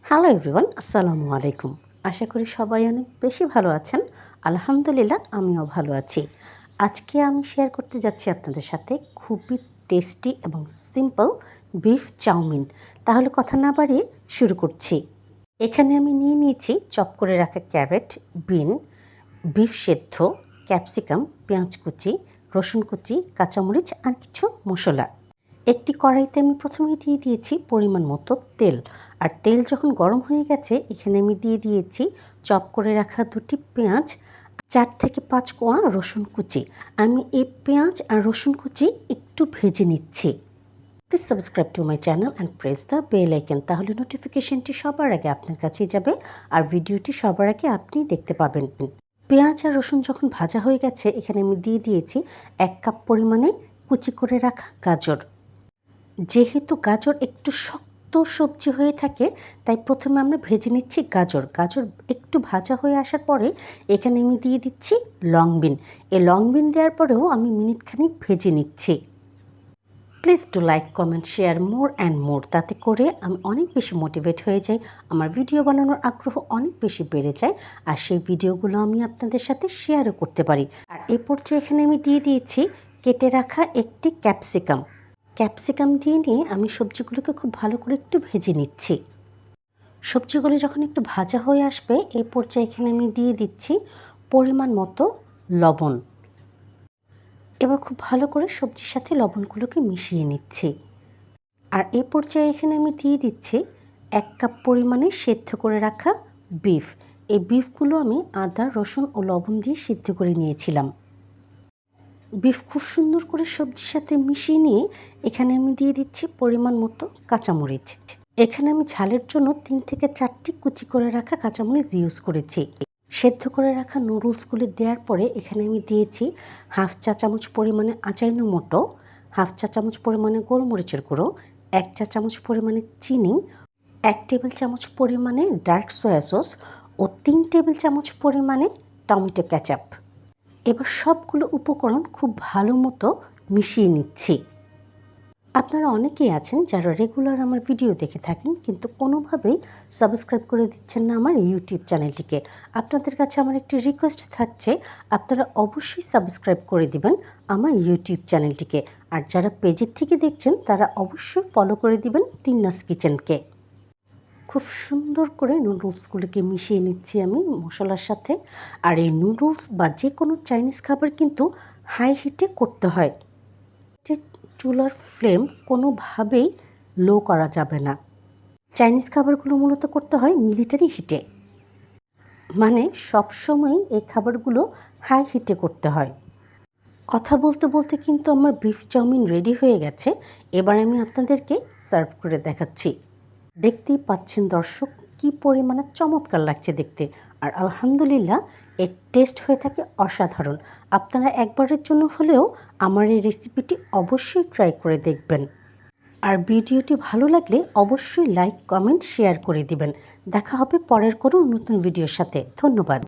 Hello everyone, আসসালামু আলাইকুম। আশা করি সবাই অনেক বেশি ভালো আছেন। আলহামদুলিল্লাহ, আমিও ভালো আছি। আজকে আমি শেয়ার করতে যাচ্ছি আপনাদের সাথে খুবই টেস্টি এবং সিম্পল বিফ চাউমিন। তাহলে কথা না বাড়িয়ে শুরু করছি। এখানে আমি নিয়ে নিয়েছি চপ করে রাখা ক্যারেট, বিন, বিফ সেদ্ধ, ক্যাপসিকাম, পেঁয়াজ কুচি, রসুন কুচি, কাঁচামরিচ আর কিছু মশলা। একটি কড়াইতে আমি প্রথমেই দিয়ে দিয়েছি পরিমাণ মতো তেল। আর তেল যখন গরম হয়ে গেছে, এখানে আমি দিয়ে দিয়েছি চপ করে রাখা 2টি পেঁয়াজ, 4 থেকে 5 কোয়া রসুন কুচি। আমি এই পেঁয়াজ আর রসুন কুচি একটু ভেজে নিচ্ছি। Please subscribe to my channel and press the bell icon, তাহলে নোটিফিকেশনটি সবার আগে আপনার কাছেই যাবে আর ভিডিওটি সবার আগে আপনি দেখতে পাবেন। পেঁয়াজ আর রসুন যখন ভাজা হয়ে গেছে, এখানে আমি দিয়ে দিয়েছি 1 কাপ পরিমাণে কুচি করে রাখা গাজর। যেহেতু গাজর একটু শক্ত সবজি হয়ে থাকে, তাই প্রথমে আমরা ভেজে নিচ্ছি গাজর। গাজর একটু ভাজা হয়ে আসার পরে এখানে আমি দিয়ে দিচ্ছি লং বিন। এই লং বিন দেওয়ার পরেও আমি মিনিটখানেক ভেজে নিচ্ছি। Please do like, comment, share more and more. তাতে করে আমি অনেক বেশি মোটিভেট হয়ে যাই, আমার ভিডিও বানানোর আগ্রহ অনেক বেশি বেড়ে যায়, আর সেই ভিডিওগুলো আমি আপনাদের সাথে শেয়ারও করতে পারি। আর এই পর্যায়ে এখানে আমি দিয়ে দিয়েছি কেটে রাখা একটি ক্যাপসিকাম। ক্যাপসিকাম দিয়ে নিয়ে আমি সবজিগুলোকে খুব ভালো করে একটু ভেজে নিচ্ছি। সবজিগুলো যখন একটু ভাজা হয়ে আসবে, এই পর্যায়ে এখানে আমি দিয়ে দিচ্ছি পরিমাণ মতো লবণ। এবার খুব ভালো করে সবজির সাথে লবণগুলোকে মিশিয়ে নিচ্ছি। আর এই পর্যায়ে এখানে আমি দিয়ে দিচ্ছি 1 কাপ পরিমাণে সেদ্ধ করে রাখা বিফ। এই বিফগুলো আমি আদা, রসুন ও লবণ দিয়ে সিদ্ধ করে নিয়েছিলাম। বিফ খুব সুন্দর করে সবজির সাথে মিশিয়ে নিয়ে এখানে আমি দিয়ে দিচ্ছি পরিমাণ মতো কাঁচামরিচ। এখানে আমি ঝালের জন্য 3 থেকে 4টি কুচি করে রাখা কাঁচামরিচ ইউজ করেছি। সেদ্ধ করে রাখা নুডলসগুলো দেওয়ার পরে এখানে আমি দিয়েছি 1/2 চা চামচ পরিমাণে আজাইনোমোটো, 1/2 চা চামচ পরিমাণে গোলমরিচের গুঁড়ো, 1 চা চামচ পরিমাণে চিনি, 1 টেবিল চামচ পরিমাণে ডার্ক সয়া সস ও 3 টেবিল চামচ পরিমাণে টমেটো কেচাপ। এবার সবগুলো উপকরণ খুব ভালো মতো মিশিয়ে নিচ্ছি। আপনারা অনেকেই আছেন যারা রেগুলার আমার ভিডিও দেখে থাকেন, কিন্তু কোনোভাবেই সাবস্ক্রাইব করে দিচ্ছেন না আমার ইউটিউব চ্যানেলটিকে। আপনাদের কাছে আমার একটি রিকোয়েস্ট থাকছে, আপনারা অবশ্যই সাবস্ক্রাইব করে দিবেন আমার ইউটিউব চ্যানেলটিকে। আর যারা পেজের থেকে দেখছেন তারা অবশ্যই ফলো করে দিবেন তিন্নাস কিচেনকে। খুব সুন্দর করে নুডলসগুলোকে মিশিয়ে নিচ্ছি আমি মশলার সাথে। আর এই নুডলস বা যে কোনো চাইনিজ খাবার কিন্তু হাই হিটে করতে হয়। যে চুলার ফ্লেম কোনোভাবেই লো করা যাবে না। চাইনিজ খাবারগুলো মূলত করতে হয় মিলিটারি হিটে, মানে সবসময় এই খাবারগুলো হাই হিটে করতে হয়। কথা বলতে বলতে কিন্তু আমার বিফ চাউমিন রেডি হয়ে গেছে। এবার আমি আপনাদেরকে সার্ভ করে দেখাচ্ছি। দেখতেই পাচ্ছেন দর্শক, কী পরিমাণে চমৎকার লাগছে দেখতে। আর আলহামদুলিল্লাহ, এর টেস্ট হয়ে থাকে অসাধারণ। আপনারা একবারের জন্য হলেও আমার এই রেসিপিটি অবশ্যই ট্রাই করে দেখবেন। আর ভিডিওটি ভালো লাগলে অবশ্যই লাইক, কমেন্ট, শেয়ার করে দিবেন। দেখা হবে পরের কোনো নতুন ভিডিওর সাথে। ধন্যবাদ।